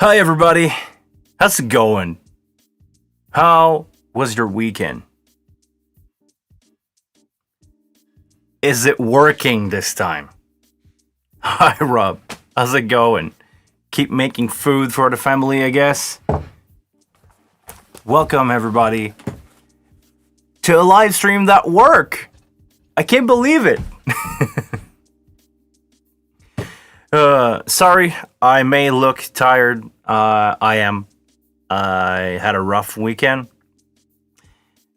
Hi, everybody. How's it going? How was your weekend? Is it working this time? Hi, Rob. How's it going? Keep making food for the family, I guess. Welcome, everybody, to a live stream that worked. I can't believe it. Sorry, I may look tired. I am. I had a rough weekend.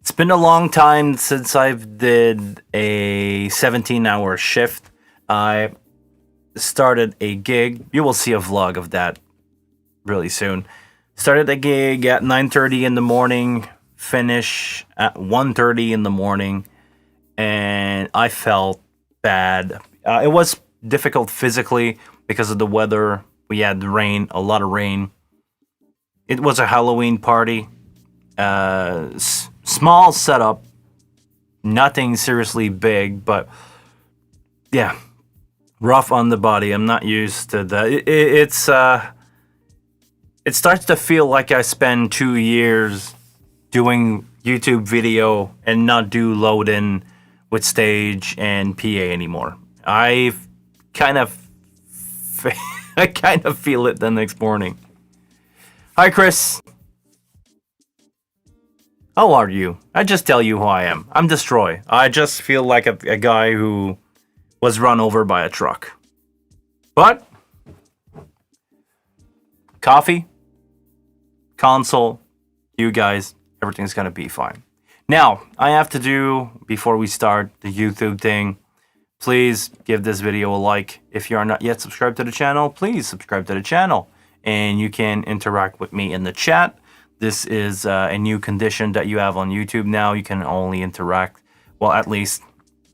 It's been a long time since I've did a 17-hour shift. I started a gig. You will see a vlog of that really soon. Started a gig at 9:30 in the morning, finish at 1:30 in the morning, and I felt bad. It was difficult physically because of the weather. We had rain, a lot of rain. It was a Halloween party. Small setup, nothing seriously big, but yeah, rough on the body. I'm not used to that. It starts to feel like I spend 2 years doing YouTube video and not do load in with stage and PA anymore. I kind of feel it the next morning. Hi, Chris. How are you? I just tell you who I am. I'm Destroy. I just feel like a guy who was run over by a truck. But coffee, console, you guys, everything's gonna be fine. Now, I have to do, before we start the YouTube thing, please give this video a like. If you are not yet subscribed to the channel, please subscribe to the channel. And you can interact with me in the chat. This is a new condition that you have on YouTube now. You can only interact, well, at least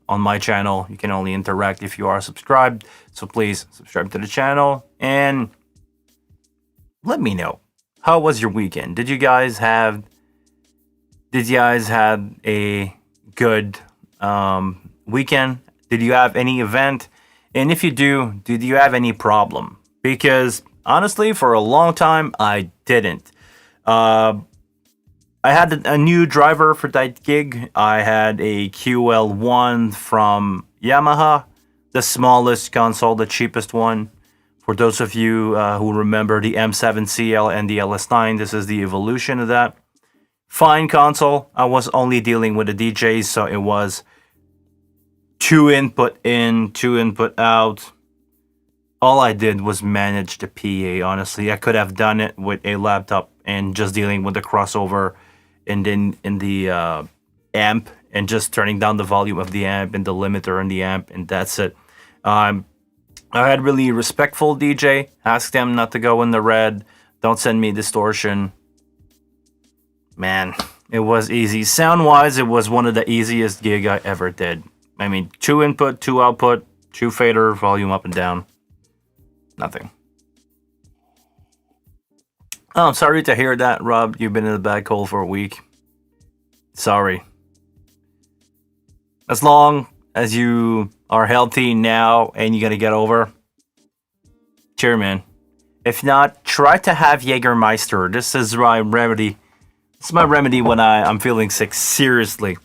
on my channel, you can only interact if you are subscribed. So please subscribe to the channel and let me know. How was your weekend? Did you guys have a good weekend? Did you have any event? And if you do, did you have any problem? Because honestly, for a long time, I didn't. I had a new driver for that gig. I had a QL1 from Yamaha, the smallest console, the cheapest one. For those of you who remember the M7CL and the LS9, this is the evolution of that. Fine console. I was only dealing with the DJs, so it was 2 input in, 2 input out. All I did was manage the PA, honestly. I could have done it with a laptop and just dealing with the crossover and then in the amp and just turning down the volume of the amp and the limiter and the amp, and that's it. I had really respectful DJ. Asked them not to go in the red. Don't send me distortion. Man, it was easy. Sound-wise, it was one of the easiest gig I ever did. I mean, 2 input, 2 output, 2 fader, volume up and down. Nothing. Oh, I'm sorry to hear that, Rob. You've been in a bad cold for a week. Sorry. As long as you are healthy now and you're gonna get over, cheer, man. If not, try to have Jägermeister. This is my remedy. This is my remedy when I'm feeling sick. Seriously.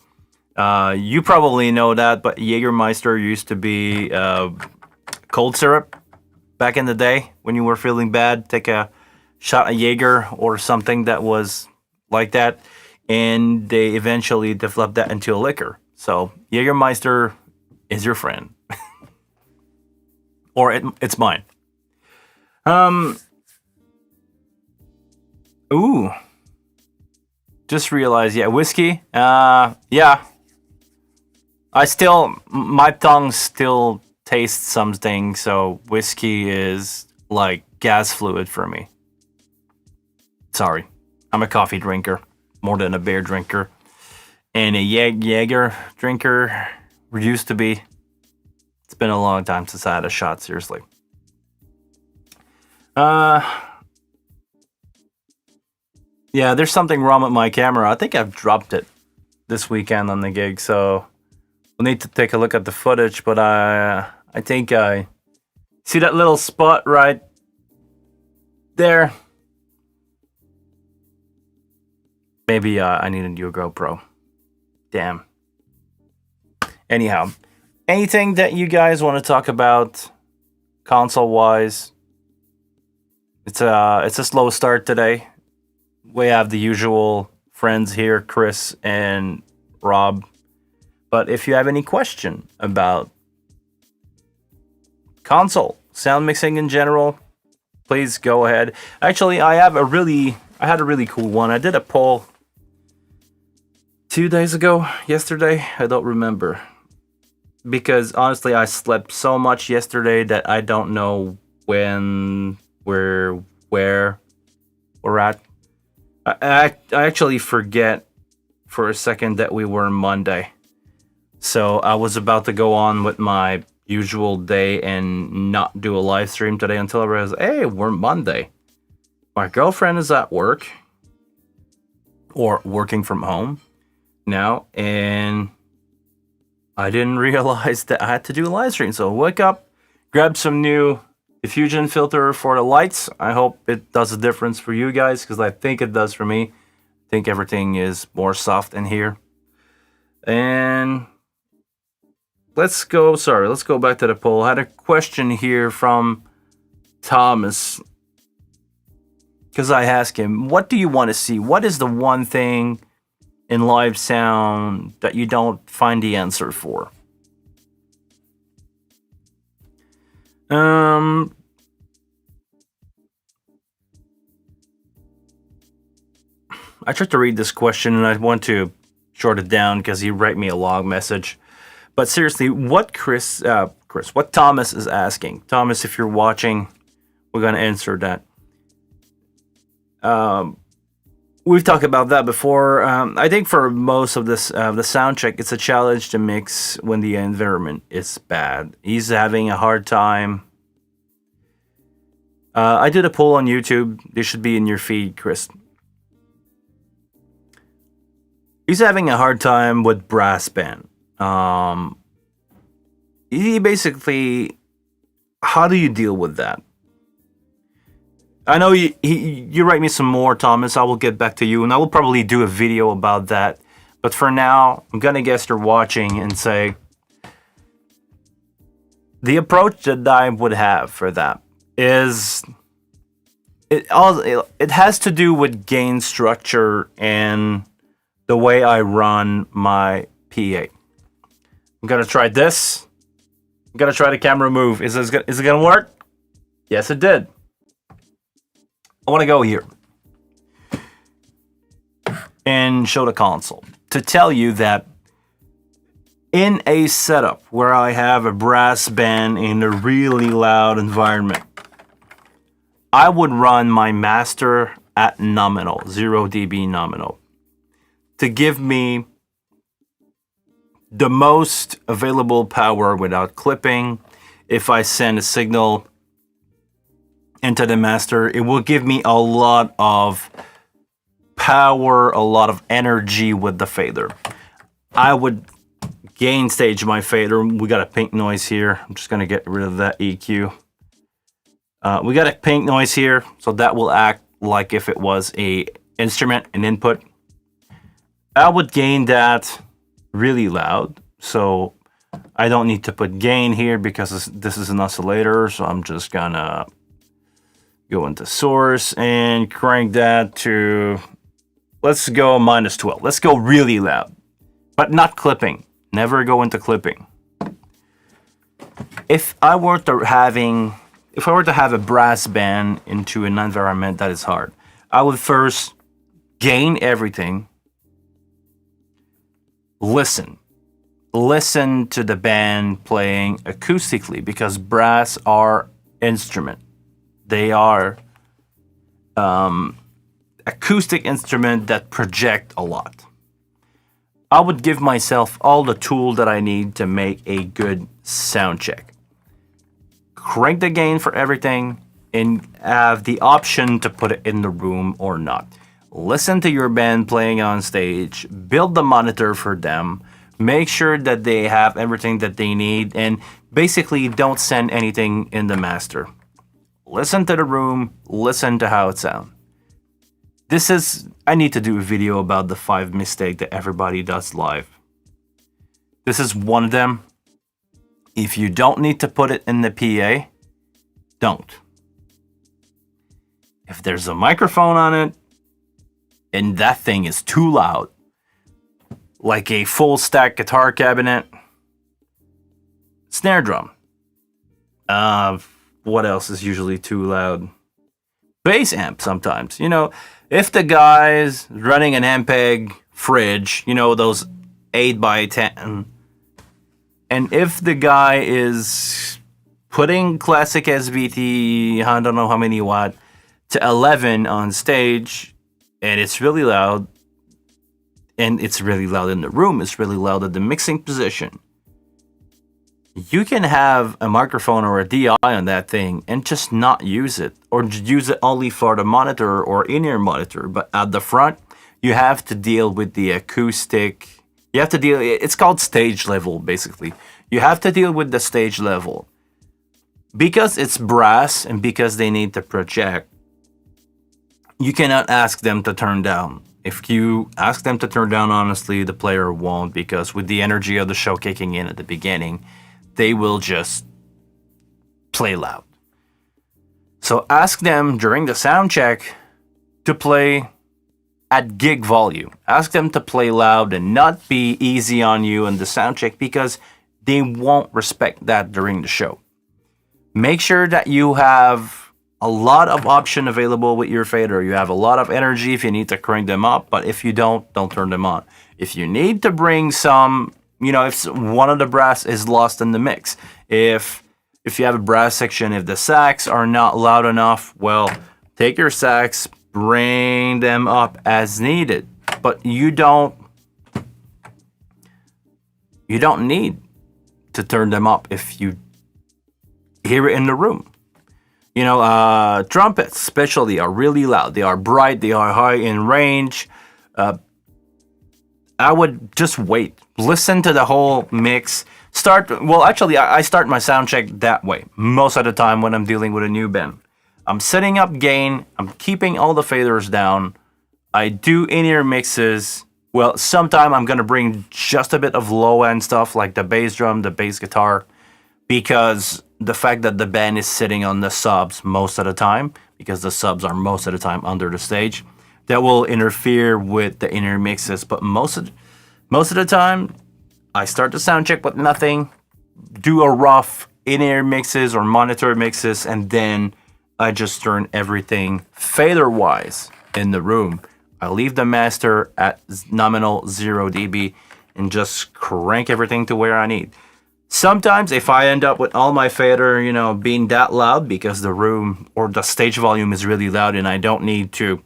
You probably know that, but Jägermeister used to be cold syrup. Back in the day, when you were feeling bad, take a shot of Jaeger or something that was like that, and they eventually developed that into a liquor. So Jägermeister is your friend, or it's mine. Ooh, just realized, yeah, whiskey. Yeah, my tongue still taste something, so whiskey is like gas fluid for me. Sorry, I'm a coffee drinker more than a beer drinker, and a Jaeger drinker. Used to be. It's been a long time since I had a shot, seriously. Yeah, there's something wrong with my camera. I think I've dropped it this weekend on the gig, so we'll need to take a look at the footage, but I think I see that little spot right there. Maybe I need a new GoPro. Damn. Anyhow, anything that you guys want to talk about console wise? It's a slow start today. We have the usual friends here, Chris and Rob. But if you have any question about console sound mixing in general, please go ahead. Actually, I had a really cool one. I did a poll 2 days ago, yesterday, I don't remember. Because honestly, I slept so much yesterday that I don't know when, where we're at. I actually forget for a second that we were Monday. So I was about to go on with my usual day and not do a live stream today until I realized, hey, we're Monday. My girlfriend is at work or working from home now, and I didn't realize that I had to do a live stream. So I woke up, grabbed some new diffusion filter for the lights. I hope it does a difference for you guys, because I think it does for me. I think everything is more soft in here. And let's go back to the poll. I had a question here from Thomas, because I asked him, what do you want to see? What is the one thing in live sound that you don't find the answer for? I tried to read this question and I want to short it down because he wrote me a long message. But seriously, what what Thomas is asking. Thomas, if you're watching, we're gonna answer that. We've talked about that before. I think for most of this, the sound check, it's a challenge to mix when the environment is bad. He's having a hard time. I did a poll on YouTube. They should be in your feed, Chris. He's having a hard time with brass band. He basically, how do you deal with that? I know you write me some more, Thomas. I will get back to you, and I will probably do a video about that. But for now, I'm gonna guess you're watching and say the approach that I would have for that is it has to do with gain structure and the way I run my PA. I'm gonna try this. I'm gonna try the camera move. Is it gonna work? Yes, it did. I want to go here and show the console to tell you that in a setup where I have a brass band in a really loud environment, I would run my master at nominal, 0 dB nominal, to give me the most available power without clipping. If I send a signal into the master, it will give me a lot of power, a lot of energy with the fader. I would gain stage my fader. We got a pink noise here. I'm just gonna get rid of that EQ. We got a pink noise here, so that will act like if it was a instrument, an input. I would gain that really loud, so I don't need to put gain here because this is an oscillator, so I'm just gonna go into source and crank that to, let's go -12. Let's go really loud, but not clipping. Never go into clipping. If I were to have a brass band into an environment that is hard, I would first gain everything. Listen to the band playing acoustically, because brass are instrument. They are acoustic instrument that project a lot. I would give myself all the tool that I need to make a good sound check. Crank the gain for everything and have the option to put it in the room or not. Listen to your band playing on stage, build the monitor for them, make sure that they have everything that they need, and basically don't send anything in the master. Listen to the room, listen to how it sounds. I need to do a video about the 5 mistakes that everybody does live. This is one of them. If you don't need to put it in the PA, don't. If there's a microphone on it and that thing is too loud, like a full stack guitar cabinet, snare drum. What else is usually too loud? Bass amp sometimes. If the guy's running an Ampeg fridge, those 8x10, and if the guy is putting classic SVT, I don't know how many watt, to 11 on stage, and it's really loud, and it's really loud in the room, it's really loud at the mixing position, you can have a microphone or a DI on that thing and just not use it, or use it only for the monitor or in-ear monitor. But at the front, you have to deal with the acoustic. It's called stage level, basically. You have to deal with the stage level. Because it's brass and because they need to project, you cannot ask them to turn down. If you ask them to turn down, honestly, the player won't, because with the energy of the show kicking in at the beginning, they will just play loud. So ask them during the sound check to play at gig volume. Ask them to play loud and not be easy on you in the sound check, because they won't respect that during the show. Make sure that you have a lot of option available with your fader. You have a lot of energy if you need to crank them up, but if you don't turn them on. If you need to bring some, if one of the brass is lost in the mix, if you have a brass section, if the sax are not loud enough, well, take your sax, bring them up as needed. But you don't need to turn them up if you hear it in the room. Trumpets especially are really loud. They are bright, they are high in range. I would just wait. Listen to the whole mix. I start my sound check that way most of the time when I'm dealing with a new band. I'm setting up gain. I'm keeping all the faders down. I do in-ear mixes. Well, sometime I'm going to bring just a bit of low-end stuff like the bass drum, the bass guitar, because the fact that the band is sitting on the subs most of the time, because the subs are most of the time under the stage, that will interfere with the in-ear mixes. But most of the time, I start the sound check with nothing, do a rough in-ear mixes or monitor mixes, and then I just turn everything fader-wise in the room. I leave the master at nominal 0 dB and just crank everything to where I need. Sometimes if I end up with all my fader, being that loud because the room or the stage volume is really loud, and I don't need to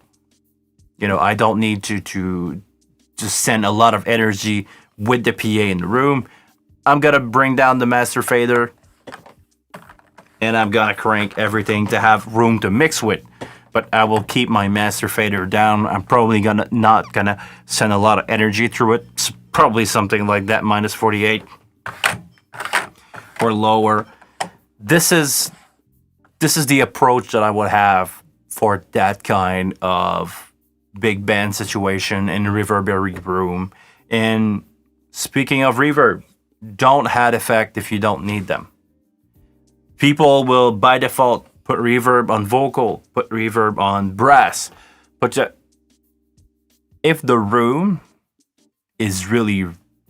send a lot of energy with the PA in the room, I'm gonna bring down the master fader and I'm gonna crank everything to have room to mix with. But I will keep my master fader down. I'm probably not gonna send a lot of energy through it. It's probably something like that, minus 48 or lower. This is the approach that I would have for that kind of big band situation in a reverberary room. And speaking of reverb, don't add effect if you don't need them. People will by default put reverb on vocal, put reverb on brass. But if the room is really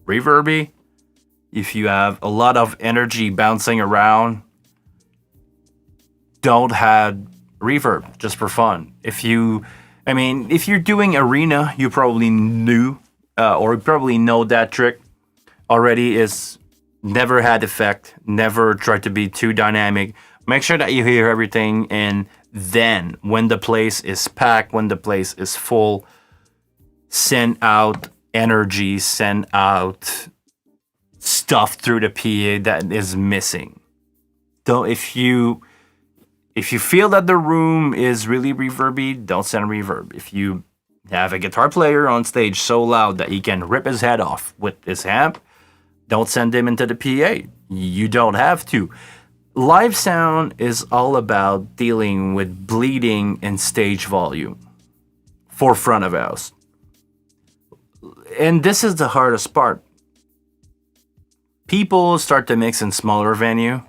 reverby, if you have a lot of energy bouncing around, don't add reverb just for fun. If you're doing arena, you probably knew or you probably know that trick already, is never had effect, never try to be too dynamic. Make sure that you hear everything, and then when the place is packed, when the place is full, send out energy, send out stuff through the PA that is missing. So if you feel that the room is really reverby, don't send reverb. If you have a guitar player on stage so loud that he can rip his head off with his amp, don't send him into the PA. You don't have to. Live sound is all about dealing with bleeding and stage volume. forefront of house. And this is the hardest part. People start to mix in smaller venue,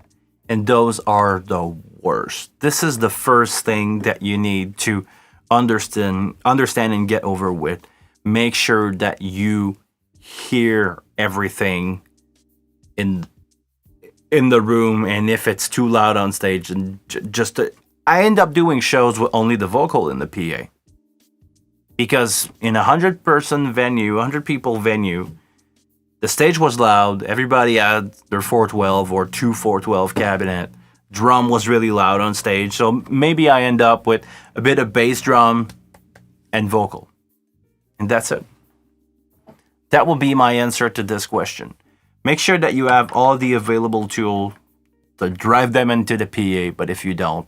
and those are the worst. This is the first thing that you need to understand and get over with. Make sure that you hear everything in the room, and if it's too loud on stage, and I end up doing shows with only the vocal in the PA, because in 100-person venue, 100-people venue, the stage was loud. Everybody had their 412 or two 412 cabinet. Drum was really loud on stage, so maybe I end up with a bit of bass drum and vocal, and that's it. That will be my answer to this question. Make sure that you have all the available tools to drive them into the PA, but if you don't.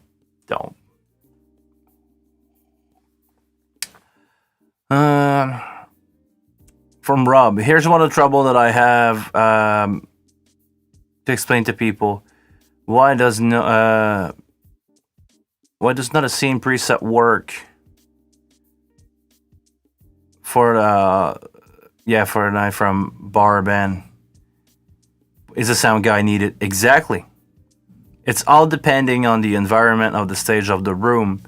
From Rob, here's one of the trouble that I have to explain to people. Why does not a scene preset work for for a night from bar band? Is a sound guy needed? Exactly. It's all depending on the environment of the stage of the room.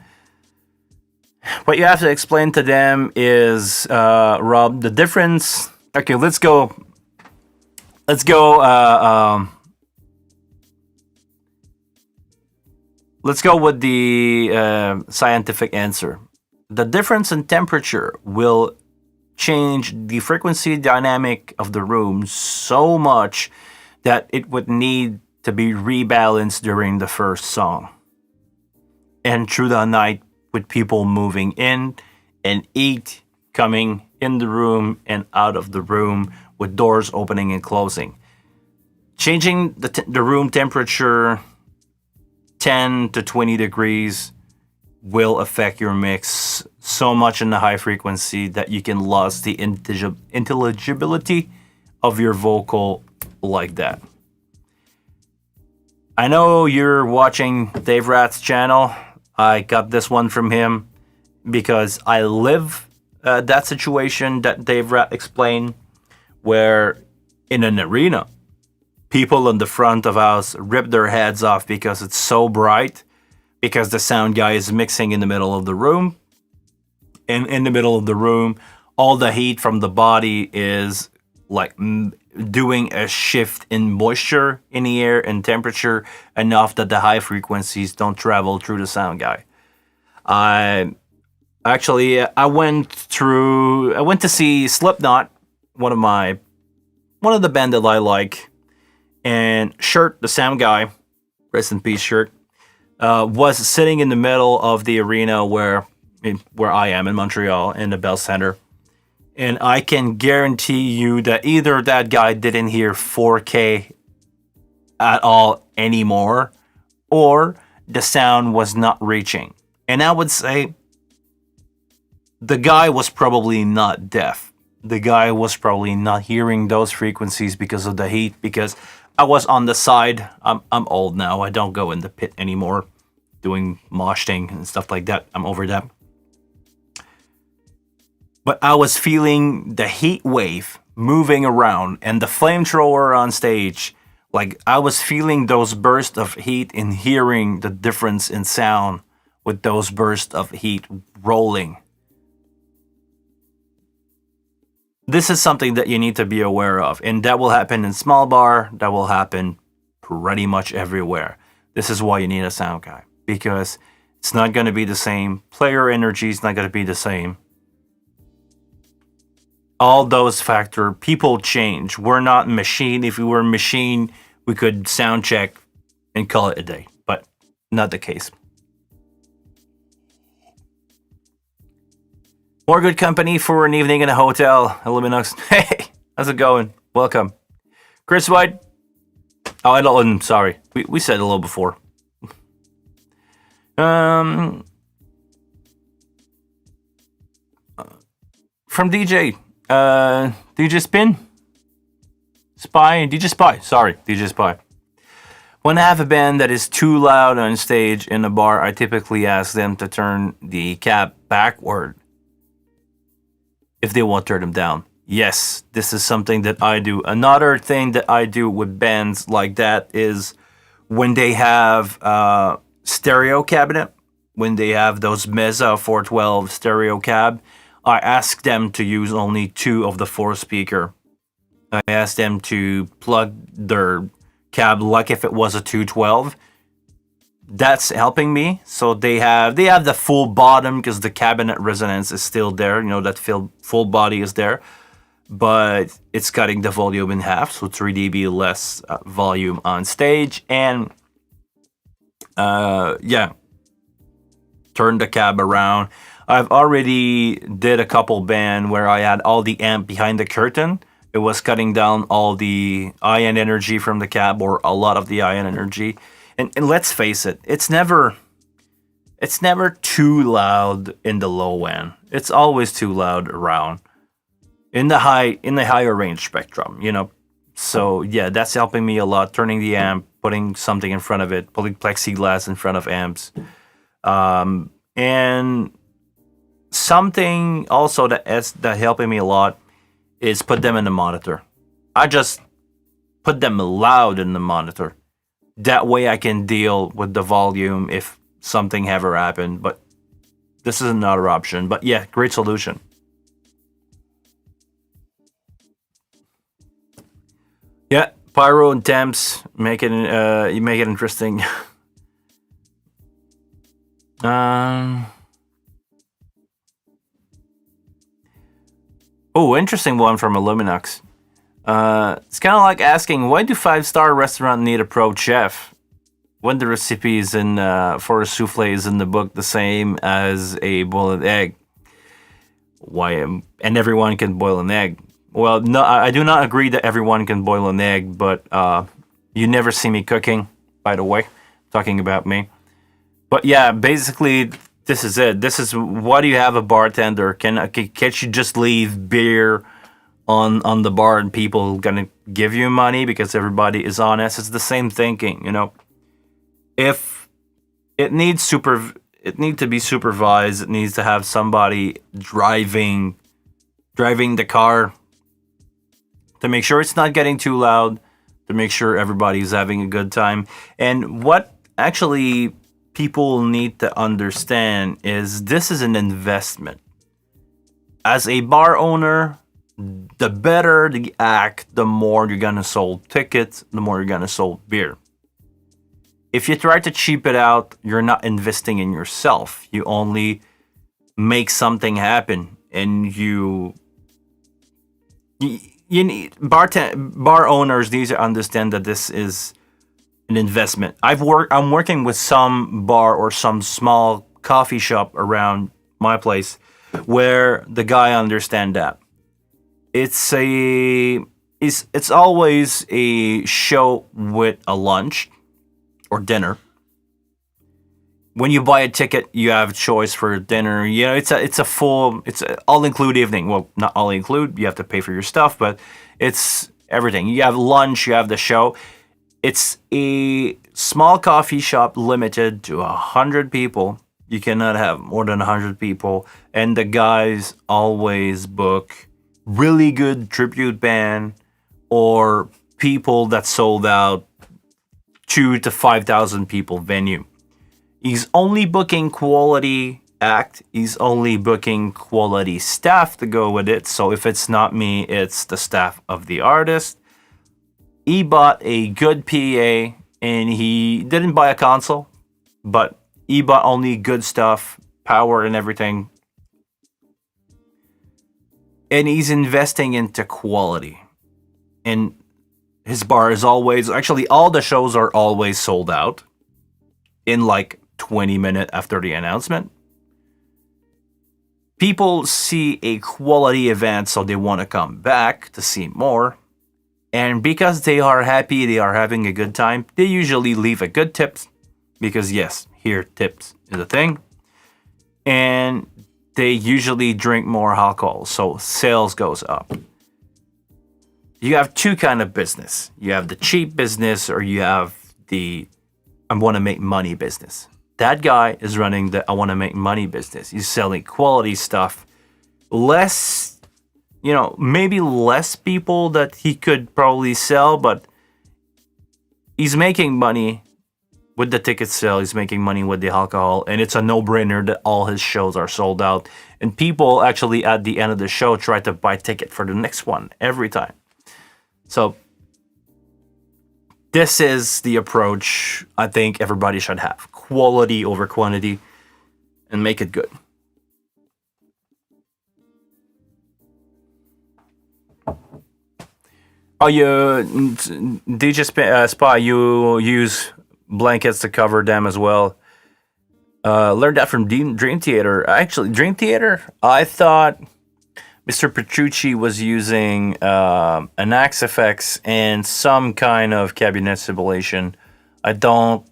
What you have to explain to them is, Rob, the difference. Okay, let's go. Let's go with the scientific answer. The difference in temperature will change the frequency dynamic of the room so much that it would need to be rebalanced during the first song and through the night, with people moving in and heat coming in the room and out of the room, with doors opening and closing. Changing the room temperature 10 to 20 degrees will affect your mix so much in the high frequency that you can lose the intelligibility of your vocal like that. I know you're watching Dave Rath's channel. I got this one from him because I live that situation that Dave Rath explained, where in an arena, people in the front of house rip their heads off because it's so bright, because the sound guy is mixing in the middle of the room. And in the middle of the room, all the heat from the body is like doing a shift in moisture in the air and temperature enough that the high frequencies don't travel through the sound guy. I went to see Slipknot, one of the band that I like, and Shirt, the sound guy, rest in peace, Shirt, was sitting in the middle of the arena where I am in Montreal, in the Bell Center. And I can guarantee you that either that guy didn't hear 4K at all anymore, or the sound was not reaching. And I would say the guy was probably not deaf. The guy was probably not hearing those frequencies because of the heat, because I was on the side. I'm old now. I don't go in the pit anymore doing moshing and stuff like that. I'm over that. But I was feeling the heat wave moving around and the flamethrower on stage. Like, I was feeling those bursts of heat and hearing the difference in sound with those bursts of heat rolling. This is something that you need to be aware of. And that will happen in small bar. That will happen pretty much everywhere. This is why you need a sound guy. Because it's not going to be the same. Player energy is not going to be the same. All those factors, people change. We're not machine. If we were a machine, we could sound check and call it a day, but not the case. More good company for an evening in a hotel. Illuminox. Hey, how's it going? Welcome. Chris White. Oh, I'm sorry. We said hello before. From DJ. DJ Spy. Sorry, DJ Spy. When I have a band that is too loud on stage in a bar, I typically ask them to turn the cab backward if they won't turn them down. Yes, this is something that I do. Another thing that I do with bands like that is when they have stereo cabinet, when they have those Mesa 412 stereo cab, I ask them to use only two of the four speaker. I ask them to plug their cab like if it was a 212. That's helping me. So they have the full bottom because the cabinet resonance is still there. You know, that full body is there, but it's cutting the volume in half, so 3 dB less volume on stage. And yeah, turn the cab around. I've already did a couple band where I had all the amp behind the curtain. It was cutting down all the ion energy from the cab, or a lot of the ion energy. And let's face it, it's never too loud in the low end. It's always too loud around in the higher range spectrum, you know. So yeah, that's helping me a lot. Turning the amp, putting something in front of it, putting plexiglass in front of amps, and something also that helping me a lot is put them in the monitor. I just put them loud in the monitor. That way I can deal with the volume if something ever happened. But this is another option. But yeah, great solution. Yeah, pyro and temps make it you make it interesting. um. Oh, interesting one from Illuminux. It's kind of like asking, why do 5-star restaurant need a pro chef when the recipes for a souffle is in the book the same as a boiled egg? Why? And everyone can boil an egg. Well, no, I do not agree that everyone can boil an egg, but you never see me cooking, by the way, talking about me. But yeah, basically, this is it. This is, why do you have a bartender? Can't you just leave beer on the bar and people gonna give you money because everybody is honest? It's the same thinking, you know. If it needs to be supervised, it needs to have somebody driving the car to make sure it's not getting too loud, to make sure everybody's having a good time. And what actually people need to understand is this is an investment. As a bar owner, the better the act, the more you're gonna sell tickets, the more you're gonna sell beer. If you try to cheap it out, you're not investing in yourself. You only make something happen, and you need bar owners need to understand that this is an investment. I'm working with some bar or some small coffee shop around my place where the guy understand that. It's always a show with a lunch or dinner. When you buy a ticket, you have a choice for dinner. You know, it's a all include evening. Well, not all include. You have to pay for your stuff, but it's everything. You have lunch. You have the show. It's a small coffee shop limited to 100 people. You cannot have more than 100 people, and the guys always book really good tribute band or people that sold out 2,000 to 5,000 people venue. He's only booking quality act. He's only booking quality staff to go with it. So if it's not me, it's the staff of the artist. He bought a good PA, and he didn't buy a console, but he bought only good stuff, power and everything. And he's investing into quality. And his bar is always, actually all the shows are always sold out in like 20 minutes after the announcement. People see a quality event, so they want to come back to see more. And because they are happy, they are having a good time, they usually leave a good tip. Because yes, here tips is a thing. And they usually drink more alcohol, so sales goes up. You have two kind of business. You have the cheap business, or you have the I want to make money business. That guy is running the I want to make money business. He's selling quality stuff, less maybe less people that he could probably sell, but he's making money with the ticket sale. He's making money with the alcohol, and it's a no-brainer that all his shows are sold out. And people actually at the end of the show try to buy ticket for the next one every time. So this is the approach I think everybody should have: quality over quantity, and make it good. Oh, DJ Spy, you use blankets to cover them as well. Learned that from Dream Theater. Actually, Dream Theater, I thought Mr. Petrucci was using an Axe FX and some kind of cabinet simulation. I don't.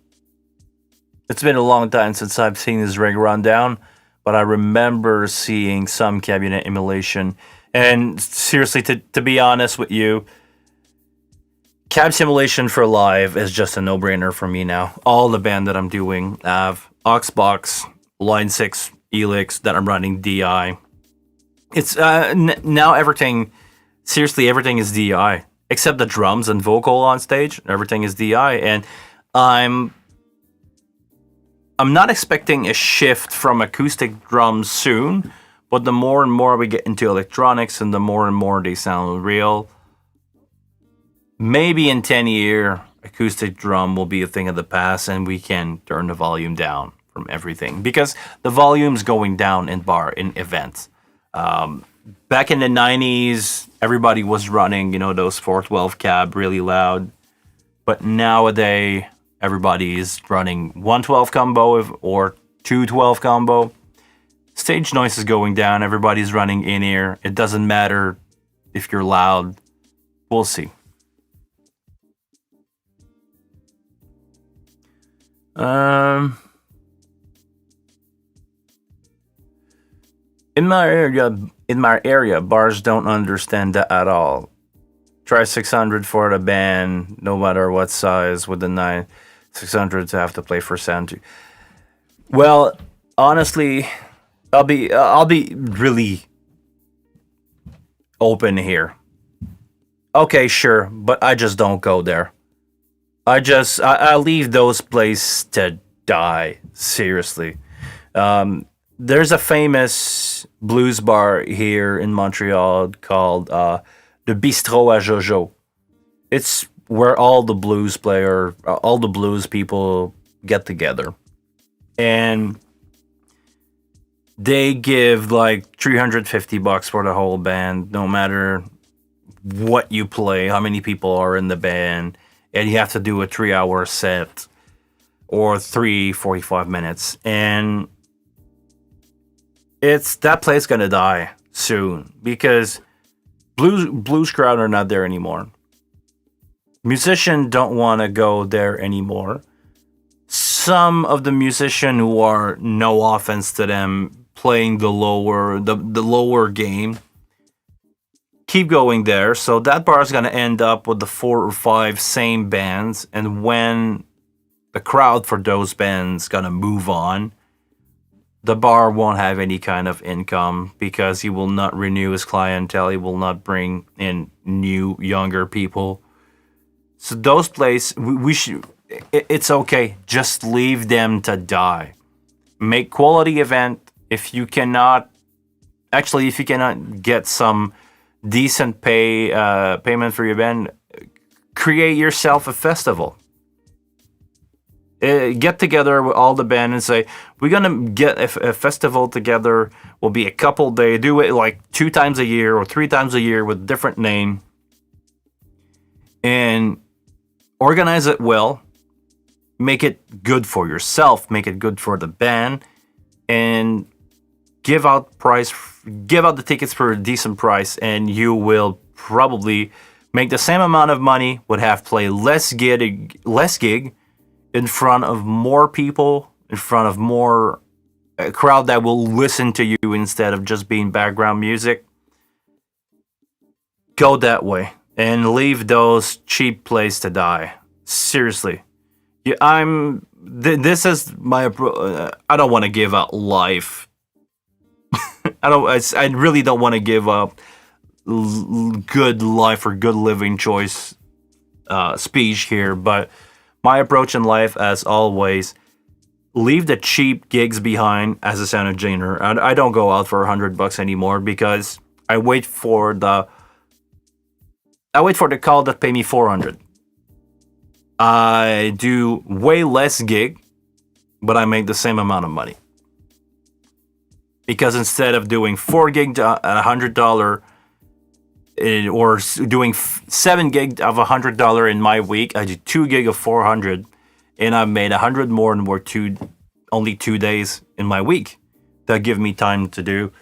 It's been a long time since I've seen his rig run down, but I remember seeing some cabinet emulation. And seriously, to be honest with you, cab simulation for live is just a no-brainer for me now. All the band that I'm doing, I have Oxbox, Line 6 Elix that I'm running DI. It's now everything, seriously, everything is DI. Except the drums and vocal on stage, everything is DI. And I'm not expecting a shift from acoustic drums soon, but the more and more we get into electronics and the more and more they sound real, maybe in 10 years, acoustic drum will be a thing of the past and we can turn the volume down from everything because the volume's going down in events. Back in the 90s, everybody was running, those 412 cab really loud. But nowadays, everybody is running 112 combo or 212 combo. Stage noise is going down. Everybody's running in-ear. It doesn't matter if you're loud. We'll see. In my area, bars don't understand that at all. Try 600 for the band, no matter what size. With the 600 to have to play for sound too. Well, honestly, I'll be really open here. Okay, sure, but I just don't go there. I leave those places to die. Seriously. There's a famous blues bar here in Montreal called the Bistrot à Jojo. It's where all the blues people get together. And they give like $350 for the whole band, no matter what you play, how many people are in the band, and you have to do a 3-hour set or 45 minutes. And that place gonna die soon because blues crowd are not there anymore. Musicians don't want to go there anymore. Some of the musicians who are, no offense to them, playing the lower game keep going there. So that bar is gonna end up with the 4 or 5 same bands, and when the crowd for those bands gonna move on, the bar won't have any kind of income because he will not renew his clientele. He will not bring in new, younger people. So those places, we should. It's okay. Just leave them to die. Make quality event. If you cannot get some decent payment for your event, create yourself a festival. Get together with all the band and say, we're gonna get a festival together. Will be a couple day. Do it like 2 times a year or 3 times a year with different name, and organize it well. Make it good for yourself. Make it good for the band, and give out the tickets for a decent price, and you will probably make the same amount of money. Would have play less gig in front of more people, in front of more a crowd that will listen to you instead of just being background music. Go that way and leave those cheap places to die. Seriously, this is my approach. I don't want to give out life. I really don't want to give up good life or good living choice speech here, but my approach in life, as always, leave the cheap gigs behind as a sound engineer. I don't go out for $100 anymore because I wait for the call that pay me 400. I do way less gig, but I make the same amount of money. Because instead of doing 4 gig at $100, or doing 7 gig of $100 in my week, I do 2 gig of 400, and I've made 100 more in only 2 days in my week. That give me time to do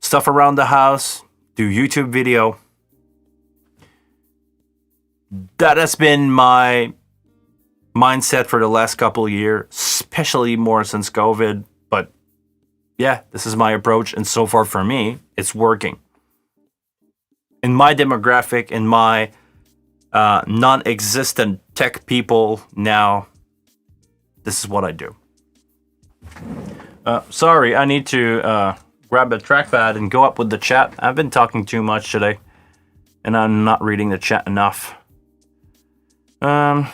stuff around the house, do YouTube video. That has been my mindset for the last couple of years, especially more since COVID. But yeah, this is my approach, and so far for me, it's working. In my demographic, in my non-existent tech people now, this is what I do. Sorry, I need to grab a trackpad and go up with the chat. I've been talking too much today, and I'm not reading the chat enough. I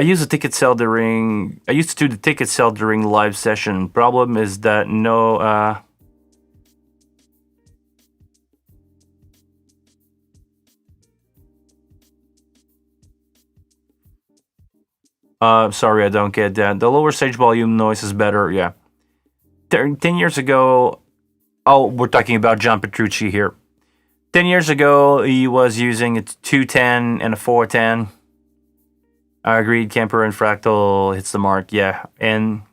used to do the ticket sale during live session. Problem is that sorry, I don't get that. The lower stage volume noise is better, yeah. 10 years ago, we're talking about John Petrucci here. 10 years ago, he was using a 210 and a 410. I agreed, Kemper and Fractal hits the mark, yeah. And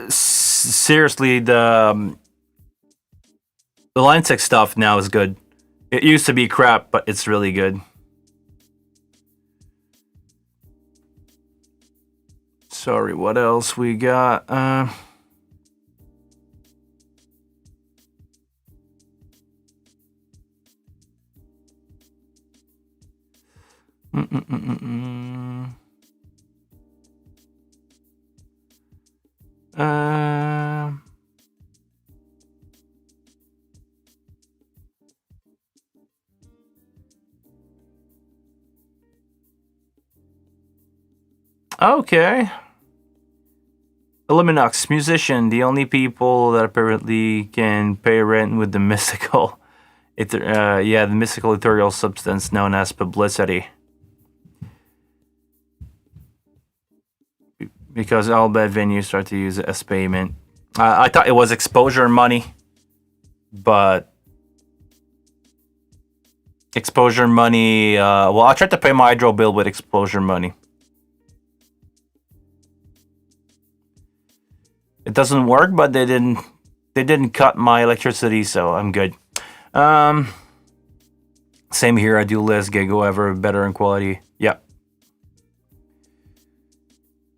seriously, the Line 6 stuff now is good. It used to be crap, but it's really good. Sorry, what else we got? Okay. Illuminox, musician, the only people that apparently can pay rent with the mystical, the mystical ethereal substance known as publicity. Because all bad venues start to use it as payment. I thought it was exposure money, but exposure money. Well, I tried to pay my hydro bill with exposure money. It doesn't work, but they didn't cut my electricity, so I'm good. Same here. I do less gig, however, better in quality. Yeah.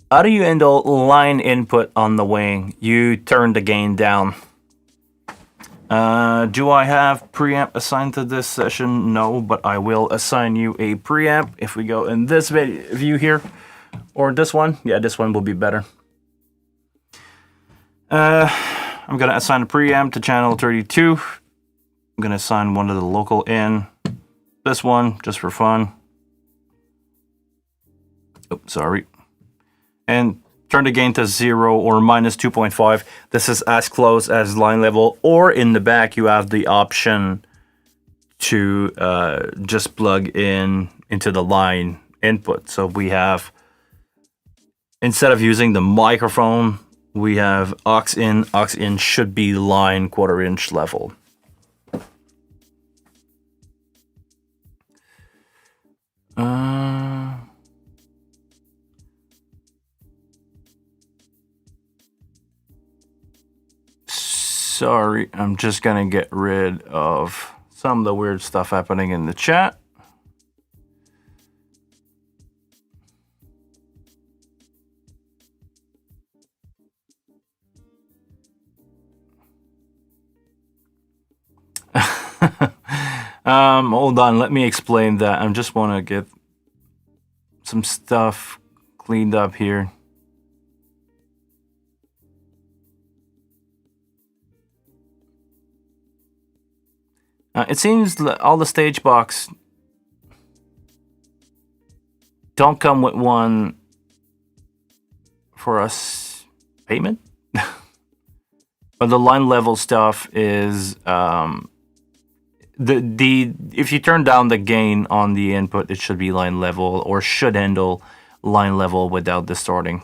How do you handle line input on the wing? You turn the gain down. Do I have preamp assigned to this session? No, but I will assign you a preamp if we go in this view here. Or this one. Yeah, this one will be better. I'm going to assign a preamp to channel 32. I'm going to assign one to the local in. This one, just for fun. Oh, sorry. And turn the gain to 0 or minus 2.5. This is as close as line level. Or in the back, you have the option to just plug into the line input. So we have, instead of using the microphone, we have aux in. Aux in should be line 1/4 inch level. Sorry, I'm just gonna get rid of some of the weird stuff happening in the chat. Hold on, let me explain that. I just want to get some stuff cleaned up here. It seems all the stage box don't come with one for us payment. But the line level stuff is the if you turn down the gain on the input, it should be line level or should handle line level without distorting.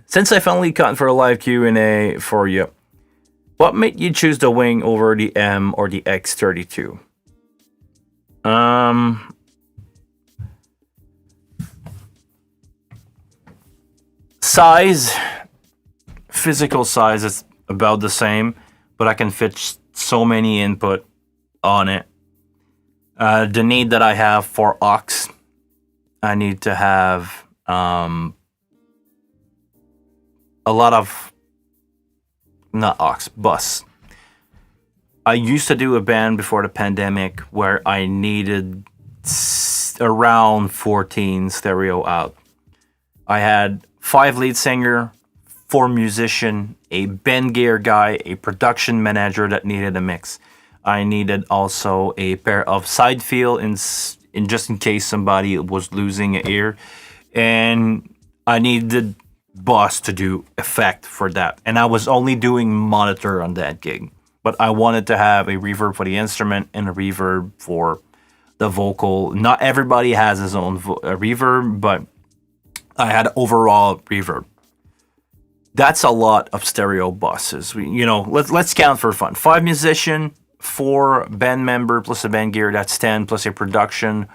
Since I finally cut for a live Q&A for you, what made you choose the wing over the M or the X32? Size, physical size is about the same, but I can fit so many input on it. The need that I have for aux, I need to have a lot of, not aux, bus. I used to do a band before the pandemic where I needed around 14 stereo out. I had 5 lead singer, 4 musician, a band gear guy, a production manager that needed a mix. I needed also a pair of side field in just in case somebody was losing an ear, and I needed boss to do effect for that. And I was only doing monitor on that gig, but I wanted to have a reverb for the instrument and a reverb for the vocal. Not everybody has his own reverb, but I had overall reverb. That's a lot of stereo buses. Let's count for fun. 5 musician, 4 band member plus a band gear. That's 10 plus a production.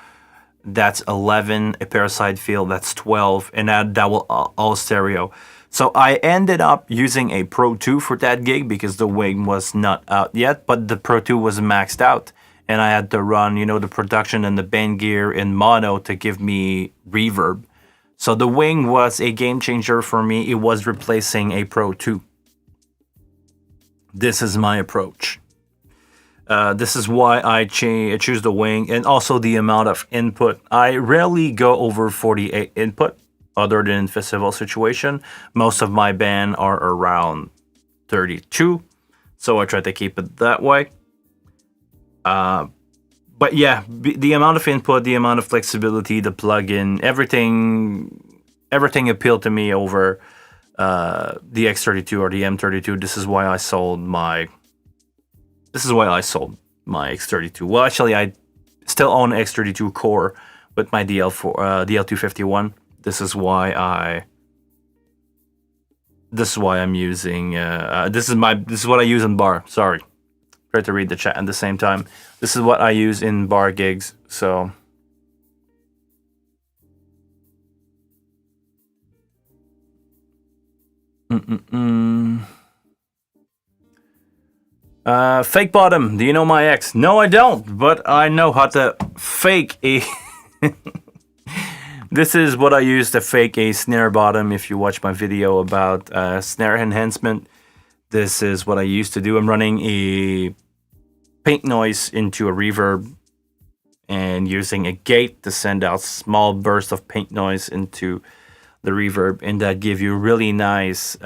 That's 11. A pair of side field. That's 12, and that will all stereo. So I ended up using a Pro 2 for that gig because the wing was not out yet, but the Pro 2 was maxed out, and I had to run, the production and the band gear in mono to give me reverb. So the wing was a game changer for me. It was replacing a Pro 2. This is my approach. This is why I choose the wing, and also the amount of input. I rarely go over 48 input, other than festival situation. Most of my band are around 32, so I try to keep it that way. But yeah, the amount of input, the amount of flexibility, the plugin, everything appealed to me over the X32 or the M32. This is why I sold my X32. Well, actually, I still own X32 core with my DL251. This is why I'm using. This is what I use in bar. Sorry. Try to read the chat at the same time. This is what I use in bar gigs. So fake bottom. Do you know my ex? No, I don't, but I know how to fake a This is what I use to fake a snare bottom. If you watch my video about snare enhancement, this is what I used to do. I'm running a paint noise into a reverb and using a gate to send out small bursts of paint noise into the reverb, and that give you really nice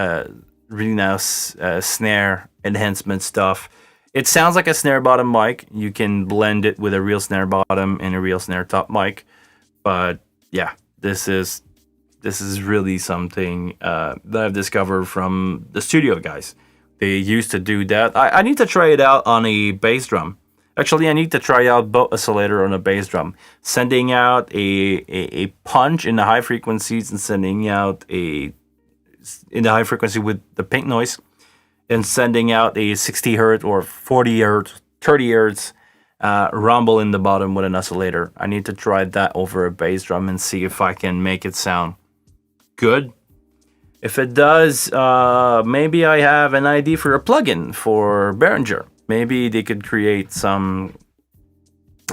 snare enhancement stuff. It sounds like a snare bottom mic. You can blend it with a real snare bottom and a real snare top mic, but yeah, this is really something that I've discovered from the studio guys. They used to do that. I need to try it out on a bass drum. Actually, I need to try out both oscillator on a bass drum. Sending out a punch in the high frequencies and sending out in the high frequency with the pink noise, and sending out a 60 hertz or 40 hertz, 30 hertz rumble in the bottom with an oscillator. I need to try that over a bass drum and see if I can make it sound good. If it does, maybe I have an idea for a plugin for Behringer. Maybe they could create some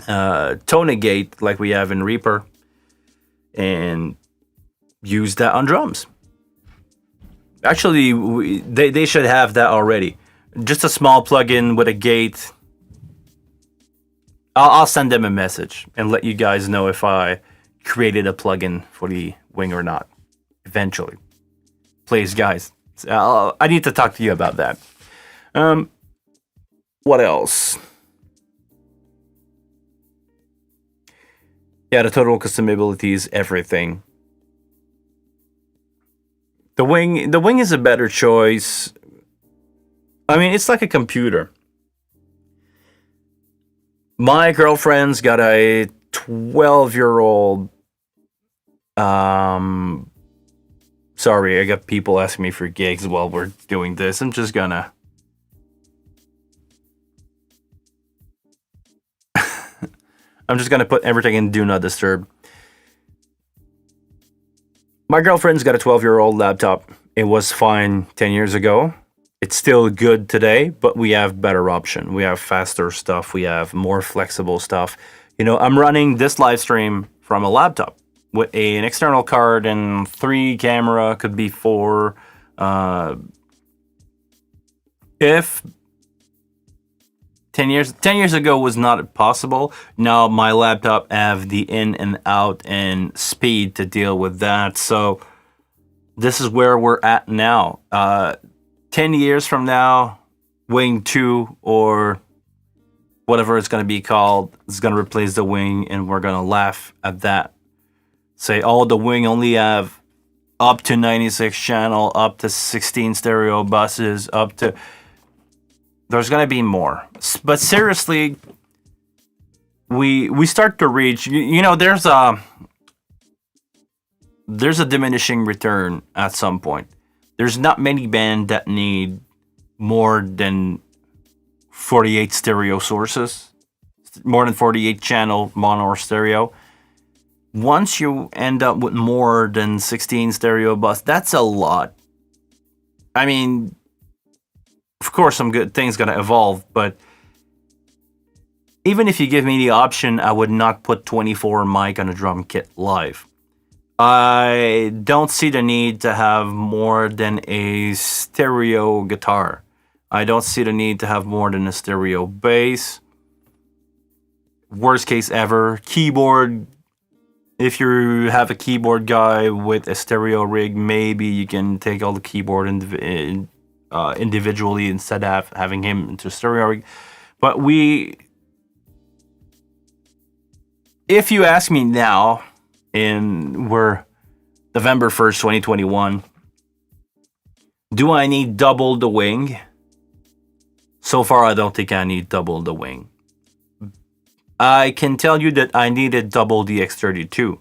tone gate like we have in Reaper and use that on drums. Actually, they should have that already. just a small plugin with a gate. I'll send them a message and let you guys know if I created a plugin for the wing or not. Eventually, please, guys. I need to talk to you about that. What else? Yeah, the total customability is everything. The wing is a better choice. I mean, it's like a computer. My girlfriend's got a 12-year-old. Sorry, I got people asking me for gigs while we're doing this. I'm just gonna. I'm just gonna put everything in Do Not Disturb. My girlfriend's got a 12-year-old laptop. It was fine 10 years ago. It's still good today, but we have better option. We have faster stuff. We have more flexible stuff. I'm running this live stream from a laptop with an external card and 3 camera, could be 4. If 10 years ago was not possible, now my laptop have the in and out and speed to deal with that. So this is where we're at now. 10 years from now, Wing 2 or whatever it's going to be called is going to replace the Wing, and we're going to laugh at that. Say, oh, the Wing only have up to 96 channel, up to 16 stereo buses, up to... There's going to be more. But seriously, we start to reach... there's a diminishing return at some point. There's not many bands that need more than 48 stereo sources, more than 48 channel mono or stereo. Once you end up with more than 16 stereo bus, that's a lot. I mean, of course, some good things gonna evolve, but even if you give me the option, I would not put 24 mic on a drum kit live. I don't see the need to have more than a stereo guitar. I don't see the need to have more than a stereo bass. Worst case ever, keyboard. If you have a keyboard guy with a stereo rig, maybe you can take all the keyboard individually instead of having him into stereo rig. But if you ask me now, we're November 1st, 2021. Do I need double the Wing? So far, I don't think I need double the Wing. I can tell you that I needed double the X32,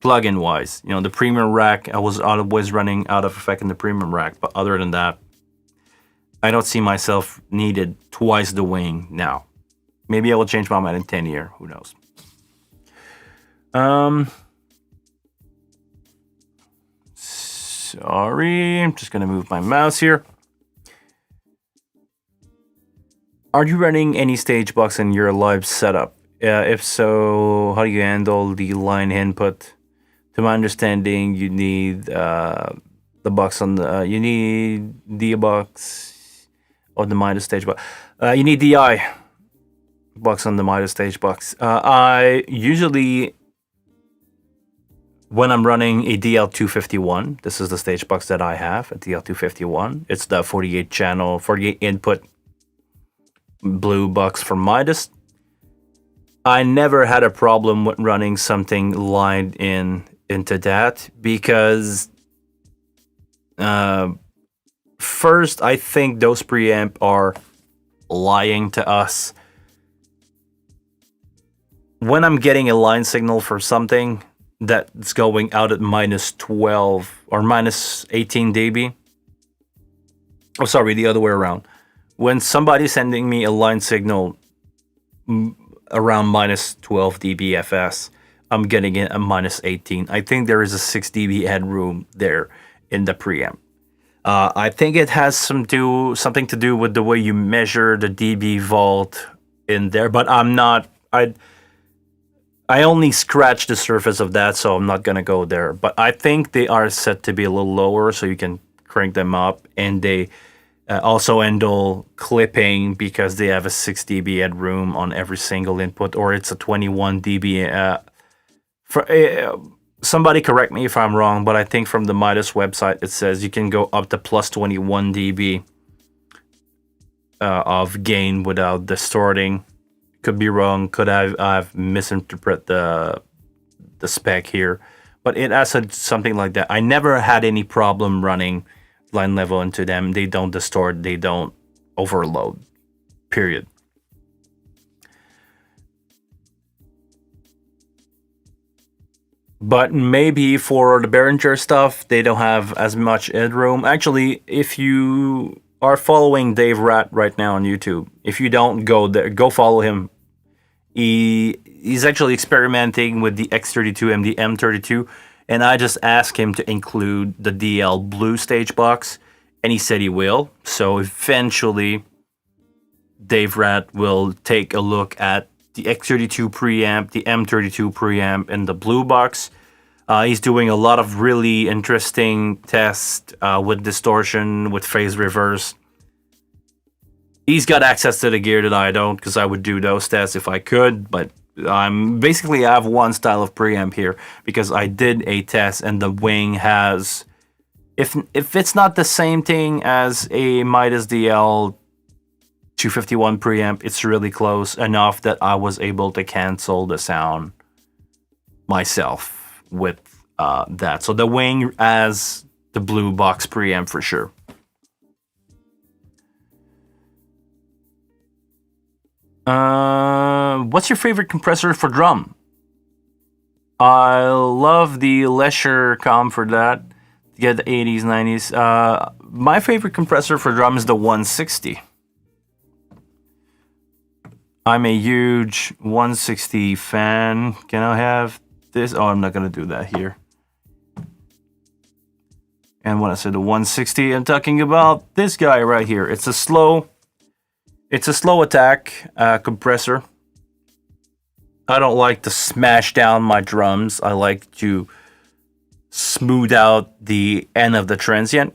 plug-in wise. The premium rack, I was always running out of effect in the premium rack. But other than that, I don't see myself needed twice the Wing now. Maybe I will change my mind in 10 years. Who knows? Sorry, I'm just gonna move my mouse here. Are you running any stage box in your live setup? If so, how do you handle the line input? To my understanding, you need the box on the you need the box on the Midas stage box. You need the I box on the Midas stage box. I usually, when I'm running a DL251, this is the stage box that I have, a DL251. It's the 48 channel, 48 input blue box from Midas. I never had a problem with running something lined into that because first, I think those preamp are lying to us. When I'm getting a line signal for something that's going out at minus 12 or minus 18 dB. Oh, sorry, the other way around. When somebody's sending me a line signal around minus 12 dB FS, I'm getting it at minus 18. I think there is a 6 dB headroom there in the preamp. I think it has something to do with the way you measure the dB vault in there, but I only scratched the surface of that, so I'm not gonna go there. But I think they are set to be a little lower, so you can crank them up, and they Also handle clipping because they have a 6 dB headroom on every single input, or it's a 21 dB. Somebody correct me if I'm wrong, but I think from the Midas website it says you can go up to plus 21 dB of gain without distorting. Could be wrong. Could I've misinterpreted the spec here, but it has something like that. I never had any problem running line level into them. They don't distort. They don't overload. Period. But maybe for the Behringer stuff, they don't have as much headroom. Actually, if you are following Dave Rat right now on YouTube, if you don't go there, go follow him. He's actually experimenting with the X32 and the M32, and I just asked him to include the DL Blue stage box, and he said he will. So eventually, Dave Rat will take a look at the X32 preamp, the M32 preamp, and the Blue box. He's doing a lot of really interesting tests with distortion, with phase reverse. He's got access to the gear that I don't, because I would do those tests if I could. But basically I have one style of preamp here because I did a test, and the wing has, if it's not the same thing as a Midas DL 251 preamp, it's really close enough that I was able to cancel the sound myself with that. So the wing as the Blue box preamp for sure. What's your favorite compressor for drum? I love the Lesher com for that. To get the 80s, 90s. My favorite compressor for drum is the 160. I'm a huge 160 fan. Can I have this? Oh, I'm not gonna do that here. And when I say the 160, I'm talking about this guy right here. It's a slow attack compressor. I don't like to smash down my drums. I like to smooth out the end of the transient.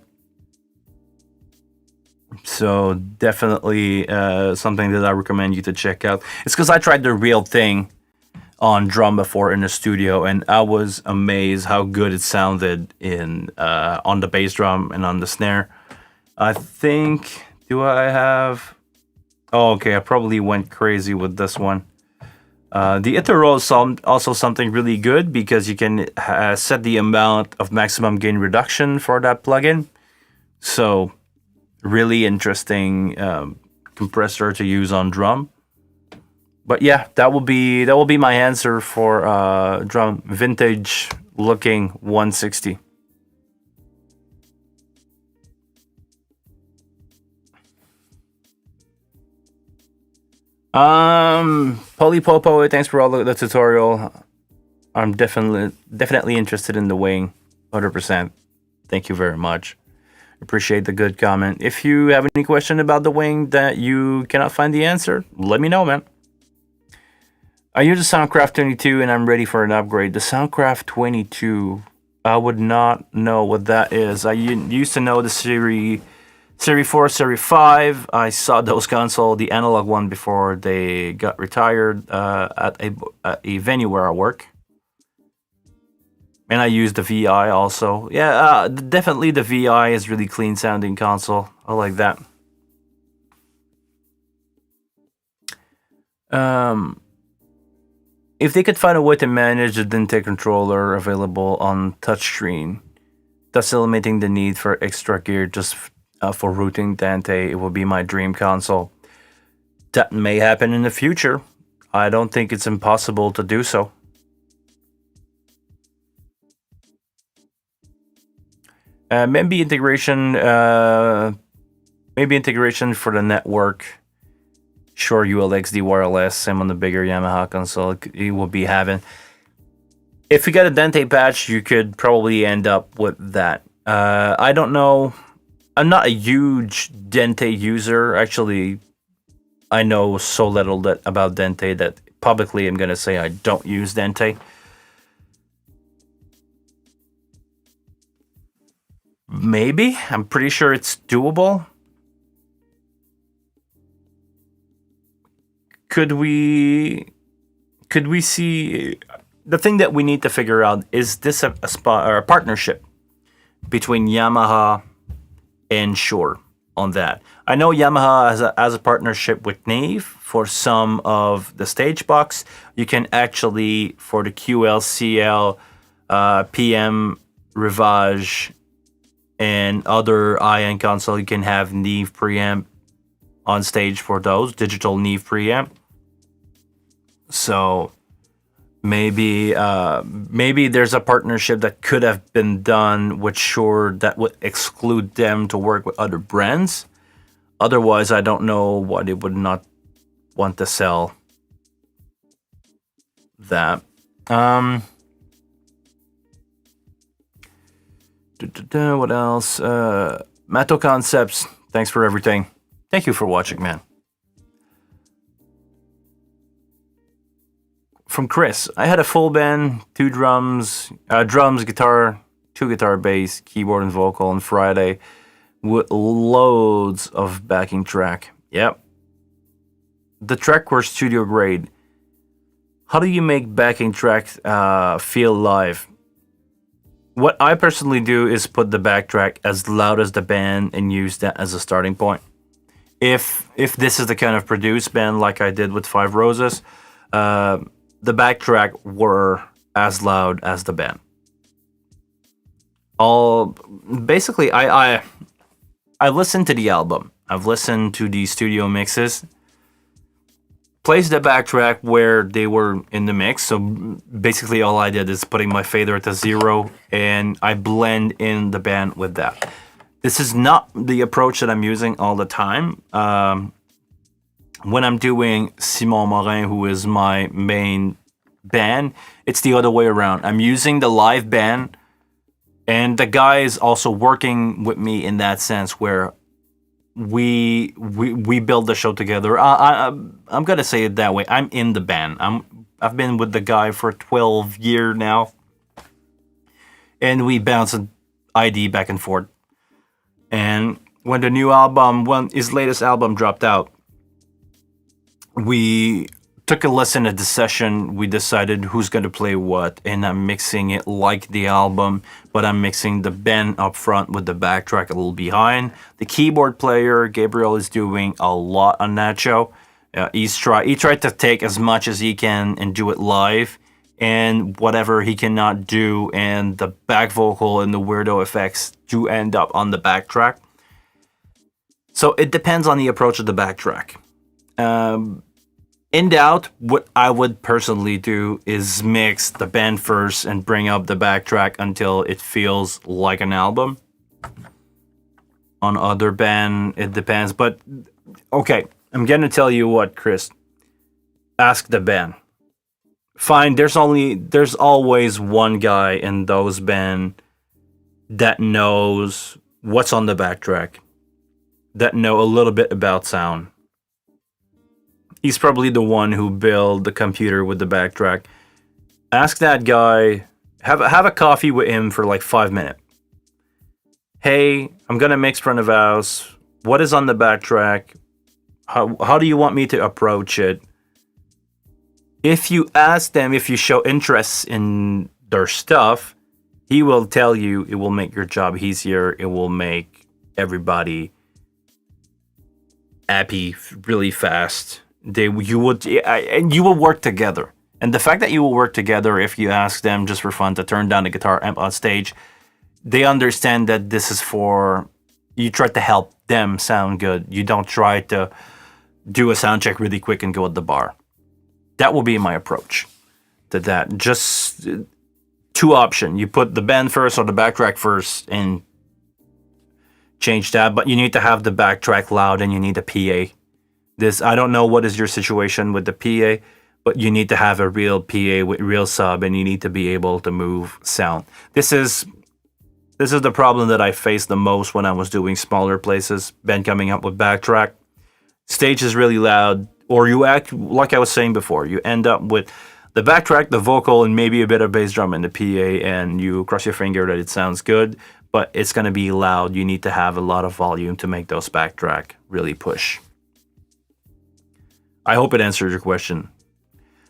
So definitely something that I recommend you to check out. It's because I tried the real thing on drum before in the studio, and I was amazed how good it sounded in on the bass drum and on the snare. I think, do I have... Oh, okay, I probably went crazy with this one. The Itero is also something really good because you can set the amount of maximum gain reduction for that plugin. So, really interesting compressor to use on drum. But yeah, that will be my answer for drum, vintage looking 160. Polypopo, thanks for all the tutorial. I'm definitely interested in the wing, 100%. Thank you very much. Appreciate the good comment. If you have any question about the wing that you cannot find the answer, let me know, man. I use the Soundcraft 22 and I'm ready for an upgrade. The Soundcraft 22, I would not know what that is. I used to know the Series 4, Series 5. I saw those console, the analog one, before they got retired at a venue where I work. And I use the VI also. Yeah, definitely the VI is really clean sounding console. I like that. If they could find a way to manage the Dente controller available on touchscreen, thus eliminating the need for extra gear just for routing Dante, it would be my dream console. That may happen in the future. I don't think it's impossible to do so. Maybe integration for the network. Sure, ULXD wireless, same on the bigger Yamaha console. You will be having. If you get a Dente patch, you could probably end up with that. I don't know. I'm not a huge Dente user. Actually, I know so little about Dente that publicly I'm going to say I don't use Dente. Maybe. I'm pretty sure it's doable. could we see the thing that we need to figure out, is this a spot or a partnership between Yamaha and Shure on that? I know Yamaha has a partnership with Nave for some of the stage box. You can actually, for the QLCL, PM, Rivage, and other IN console, you can have Neve preamp on stage for those digital Neve preamp. So maybe there's a partnership that could have been done with Shure that would exclude them to work with other brands. Otherwise, I don't know why they would not want to sell that. What else? Mato Concepts, thanks for everything. Thank you for watching, man. From Chris, I had a full band, 2 drums, guitar, 2 guitar, bass, keyboard, and vocal on Friday with loads of backing track. Yep. The track were studio grade. How do you make backing tracks feel live? What I personally do is put the backtrack as loud as the band and use that as a starting point. If this is the kind of produced band like I did with Five Roses, the backtrack were as loud as the band. Basically, I listened to the album. I've listened to the studio mixes. Placed the backtrack where they were in the mix. So basically, all I did is putting my fader to 0, and I blend in the band with that. This is not the approach that I'm using all the time. When I'm doing Simon Morin, who is my main band, it's the other way around. I'm using the live band, and the guy is also working with me in that sense, where we build the show together. I'm gonna say it that way. I'm in the band. I've been with the guy for 12 years now, and we bounce an ID back and forth. And when his latest album dropped out, we took a listen at the session. We decided who's going to play what, and I'm mixing it like the album, but I'm mixing the band up front with the backtrack a little behind. The keyboard player, Gabriel, is doing a lot on that show. He tried to take as much as he can and do it live, and whatever he cannot do, and the back vocal and the weirdo effects do end up on the backtrack. So it depends on the approach of the backtrack. In doubt, what I would personally do is mix the band first and bring up the backtrack until it feels like an album. On other band, it depends. But, okay, I'm going to tell you what, Chris. Ask the band. Fine, there's always one guy in those band that knows what's on the backtrack, that know a little bit about sound. He's probably the one who built the computer with the backtrack. Ask that guy, have a coffee with him for like 5 minutes. Hey, I'm gonna mix front of house. What is on the backtrack? How do you want me to approach it? If you ask them, if you show interest in their stuff, he will tell you it will make your job easier. It will make everybody happy really fast. You will work together. And the fact that you will work together, if you ask them just for fun to turn down the guitar amp on stage, they understand that this is you try to help them sound good. You don't try to do a sound check really quick and go at the bar. That will be my approach to that. Just 2 options. You put the band first or the backtrack first and change that. But you need to have the backtrack loud and you need a PA. I don't know what is your situation with the PA, but you need to have a real PA with real sub, and you need to be able to move sound. This is the problem that I faced the most when I was doing smaller places. Ben coming up with backtrack. Stage is really loud, or you act like I was saying before. You end up with the backtrack, the vocal, and maybe a bit of bass drum in the PA, and you cross your finger that it sounds good, but it's going to be loud. You need to have a lot of volume to make those backtrack really push. I hope it answered your question.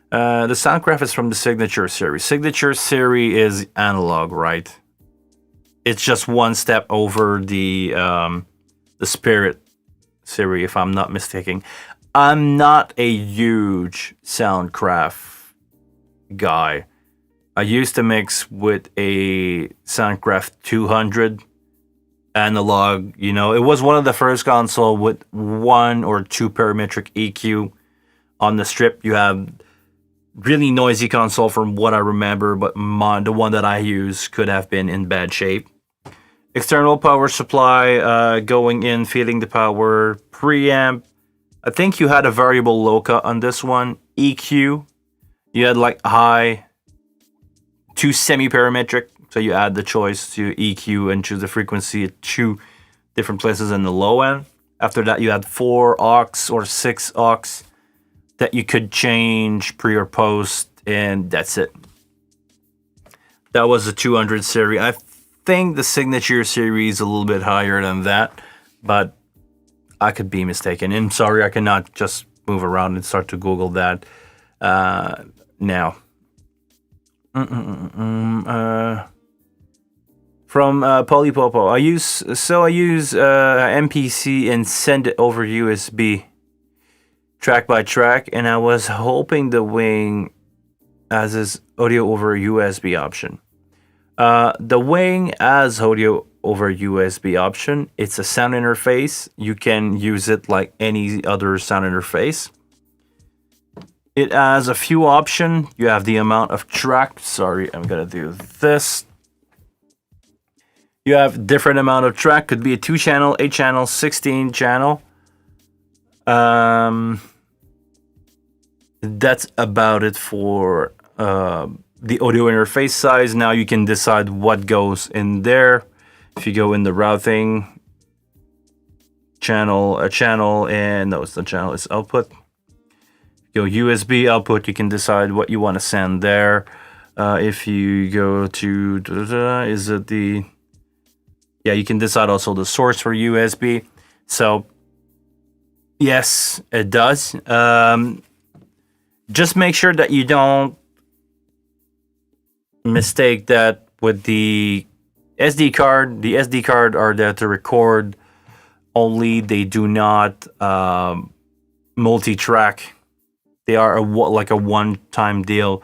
The Soundcraft is from the Signature series. Signature series is analog, right? It's just one step over the Spirit series, if I'm not mistaken. I'm not a huge Soundcraft guy. I used to mix with a Soundcraft 200 analog. It was one of the first console with one or two parametric EQ on the strip. You have really noisy console from what I remember, but the one that I use could have been in bad shape. External power supply going in, feeding the power. Preamp. I think you had a variable low cut on this one. EQ. You had like high, two semi-parametric. So you add the choice to EQ and choose the frequency at two different places in the low end. After that, you had 4 aux or 6 aux that you could change pre or post, and that's it. That was the 200 series. I think the Signature series is a little bit higher than that, but I could be mistaken. And sorry, I cannot just move around and start to Google that now. From Polypopo, I use MPC and send it over USB, track by track, and I was hoping the Wing as is audio over USB option. The Wing as audio over USB option, it's a sound interface. You can use it like any other sound interface. It has a few options. You have the amount of track. Sorry, I'm gonna do this. You have different amount of track. Could be a 2-channel, 8-channel, 16-channel. That's about it for the audio interface size. Now you can decide what goes in there. If you go in the routing channel, and no, it's the channel, it's output. Go USB output, you can decide what you want to send there. If you go to, is it the, yeah, you can decide also the source for USB. So, yes, it does. Just make sure that you don't mistake that with the SD card. The SD card are there to record only. They do not multi-track. They are like a one-time deal.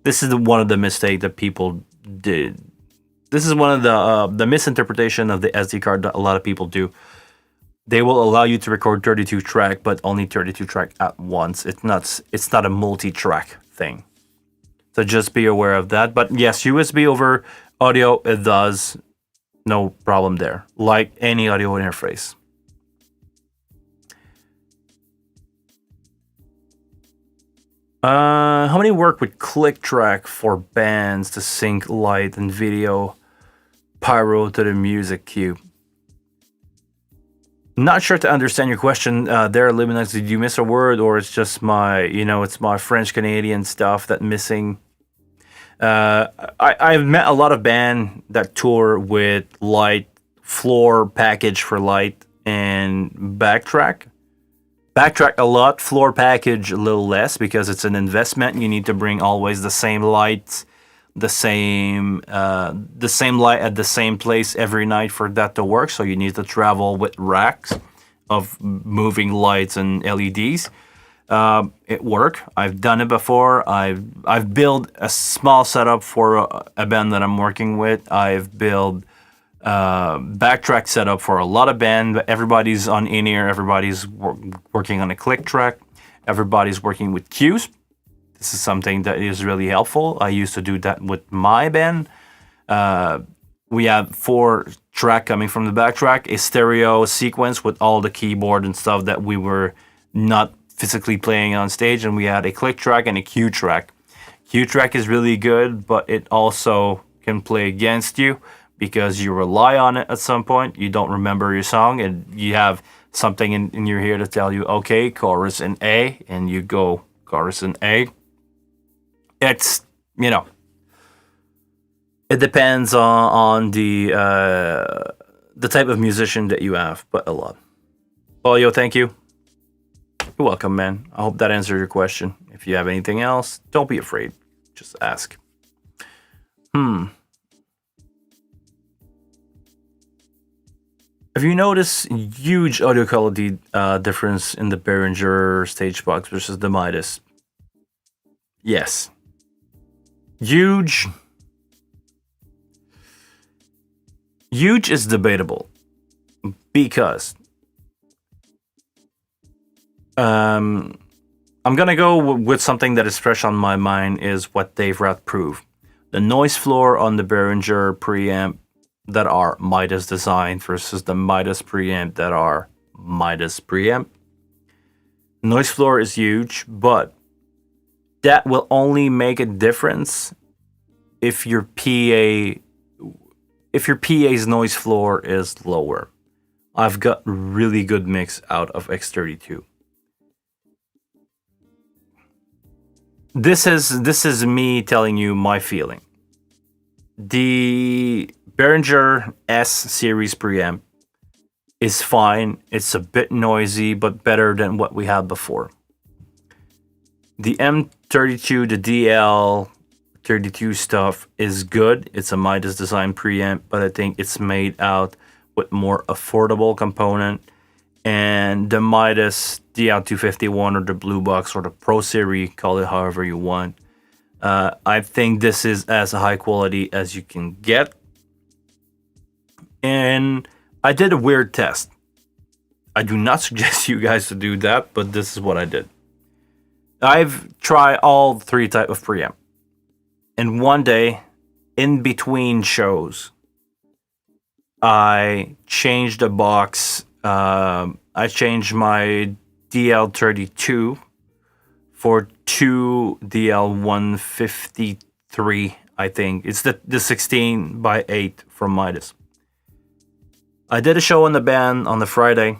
This is one of the mistakes that people did. This is one of the misinterpretation of the SD card that a lot of people do. They will allow you to record 32 track, but only 32 track at once. It's not a multi-track thing. So just be aware of that. But yes, USB over audio, it does. No problem there. Like any audio interface. How many work with click track for bands to sync light and video pyro to the music cue? Not sure to understand your question there, Luminous. Did you miss a word, or it's just it's my French Canadian stuff that missing? I've met a lot of band that tour with light, floor package for light, and backtrack. Backtrack a lot, floor package a little less because it's an investment. You need to bring always the same lights, the same light at the same place every night for that to work. So you need to travel with racks of moving lights and LEDs. It worked. I've done it before. I've built a small setup for a band that I'm working with. I've built backtrack setup for a lot of band. Everybody's on in-ear. Everybody's working on a click track. Everybody's working with cues. This is something that is really helpful. I used to do that with my band. We have 4 track coming from the backtrack, a stereo sequence with all the keyboard and stuff that we were not physically playing on stage, and we had a click track and a cue track. Cue track is really good, but it also can play against you because you rely on it at some point. You don't remember your song, and you have something in your ear to tell you, okay, chorus in A, and you go chorus in A. It's, it depends on the type of musician that you have, but a lot. Polio, thank you. You're welcome, man. I hope that answered your question. If you have anything else, don't be afraid. Just ask. Hmm. Have you noticed huge audio quality difference in the Behringer stage box versus the Midas? Yes. Huge. Huge is debatable because um, I'm gonna go with something that is fresh on my mind is what Dave Roth proved. The noise floor on the Behringer preamp that are Midas design versus the Midas preamp that are Midas preamp. Noise floor is huge, but that will only make a difference if your PA's noise floor is lower. I've got really good mix out of X32. This is me telling you my feeling. The Behringer S series preamp is fine. It's a bit noisy, but better than what we had before. The M32, the DL32 stuff is good. It's a Midas design preamp, but I think it's made out with more affordable component. And the Midas DL251 or the Blue Box or the Pro Series, call it however you want. I think this is as high quality as you can get. And I did a weird test. I do not suggest you guys to do that, but this is what I did. I've tried all three type of preamp. And one day, in between shows, I changed the box. I changed my DL32 for two DL153, I think. It's the 16 by 8 from Midas. I did a show in the band on the Friday.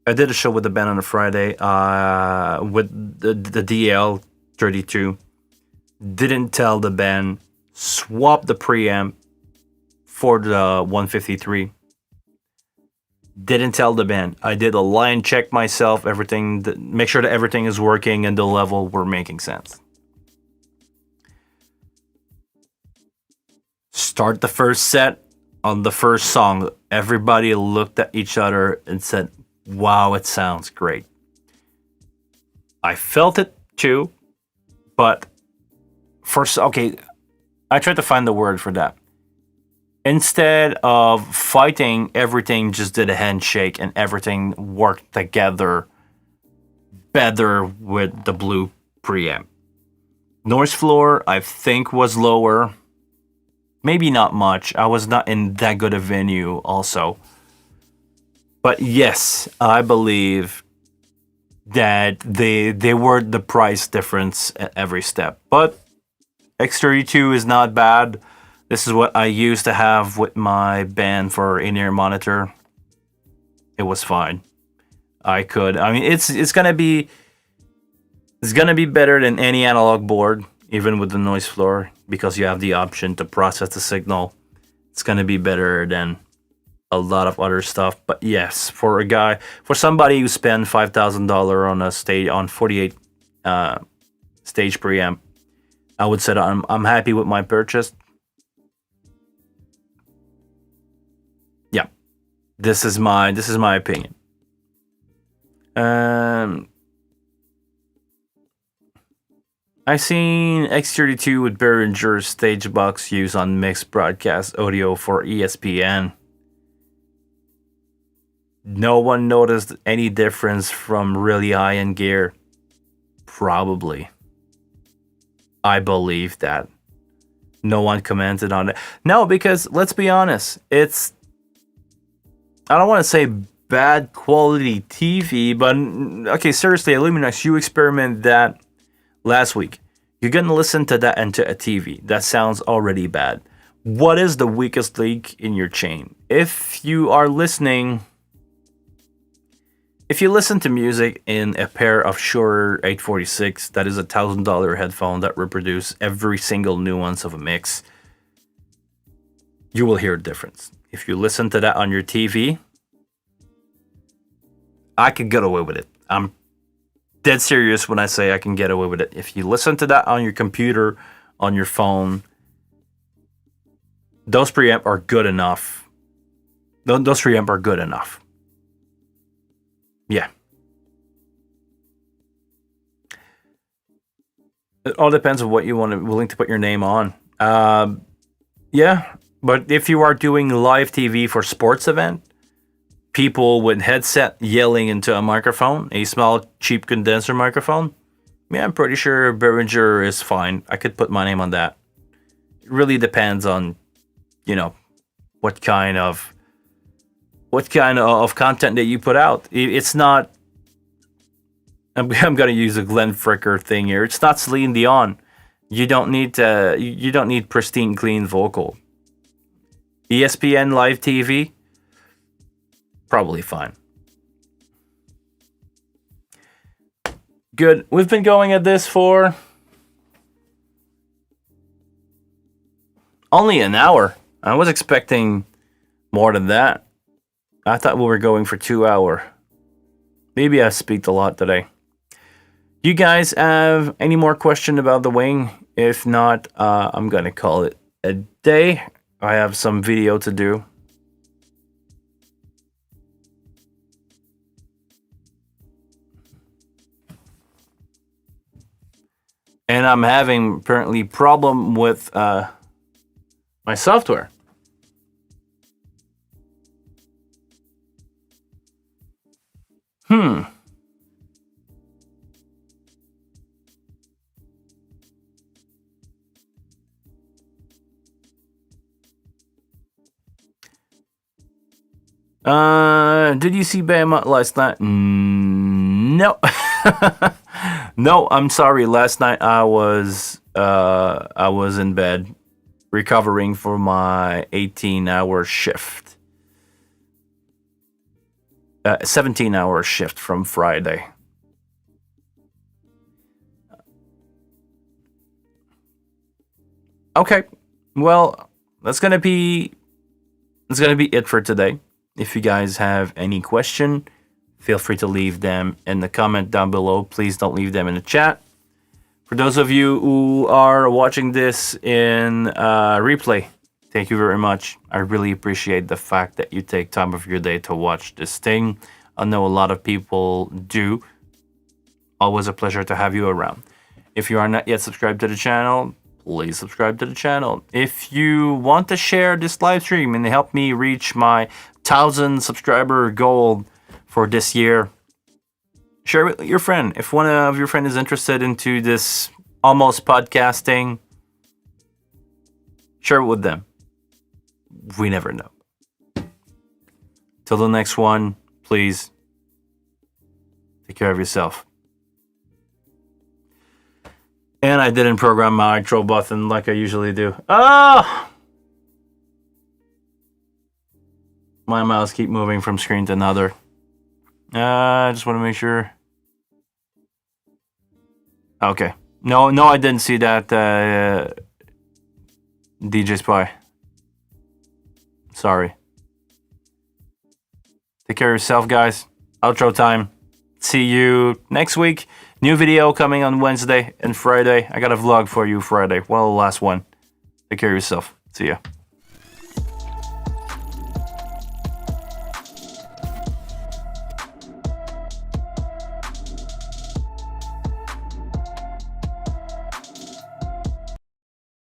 I did a show with the band on a Friday with the DL32. Didn't tell the band. Swap the preamp for the 153. Didn't tell the band. I did a line check myself, everything, make sure that everything is working and the level were making sense. Start the first set. On the first song, everybody looked at each other and said, wow, it sounds great. I felt it too, but I tried to find the word for that. Instead of fighting, everything just did a handshake and everything worked together better with the blue preamp. Noise floor, I think, was lower. Maybe not much. I was not in that good a venue also. But yes, I believe that they were the price difference at every step. But X32 is not bad. This is what I used to have with my band for in-ear monitor. It was fine. I mean, it's gonna be better than any analog board, even with the noise floor, because you have the option to process the signal. It's gonna be better than a lot of other stuff. But yes, for somebody who spent $5,000 on a stage on 48 stage preamp, I would say that I'm happy with my purchase. Yeah, this is my opinion. I seen X32 with Behringer stage box used on mixed broadcast audio for ESPN. No one noticed any difference from really high-end gear. Probably. I believe that. No one commented on it. No, because let's be honest, I don't want to say bad quality TV, but okay, seriously, Illuminix, you experimented that last week. You're going to listen to that into a TV. That sounds already bad. What is the weakest link in your chain? If you listen to music in a pair of Shure 846, that is $1,000 headphone that reproduce every single nuance of a mix, you will hear a difference. If you listen to that on your TV, I could get away with it. I'm dead serious when I say I can get away with it. If you listen to that on your computer, on your phone, those preamp are good enough. Those preamp are good enough. Yeah. It all depends on what you want to willing to put your name on. Yeah, but if you are doing live TV for sports event, people with headset yelling into a microphone, a small cheap condenser microphone, yeah, I'm pretty sure Behringer is fine. I could put my name on that. It really depends on, what kind of content that you put out. It's not. I'm gonna use a Glenn Fricker thing here. It's not Celine Dion. You don't need pristine, clean vocal. ESPN live TV, probably fine. Good. We've been going at this for only an hour. I was expecting more than that. I thought we were going for 2 hours. Maybe I speak a lot today. You guys have any more question about the wing? If not, I'm going to call it a day. I have some video to do. And I'm having apparently problem with my software. Did you see Bama last night? No. No, I'm sorry. Last night I was in bed recovering from my 18-hour shift. 17-hour shift from Friday. Okay. Well, that's gonna be it for today. If you guys have any question, feel free to leave them in the comment down below. Please don't leave them in the chat. For those of you who are watching this in replay, thank you very much. I really appreciate the fact that you take time of your day to watch this thing. I know a lot of people do. Always a pleasure to have you around. If you are not yet subscribed to the channel, please subscribe to the channel. If you want to share this live stream and help me reach my 1,000 subscriber goal for this year, share it with your friend. If one of your friends is interested into this almost podcasting, share it with them. We never know. Till the next one, please take care of yourself. And I didn't program my outro button like I usually do. Ah! My mouse keep moving from screen to another. I just want to make sure. Okay. No, I didn't see that, DJ Spy. Sorry. Take care of yourself, guys. Outro time. See you next week. New video coming on Wednesday and Friday. I got a vlog for you Friday. Well, the last one. Take care of yourself. See ya.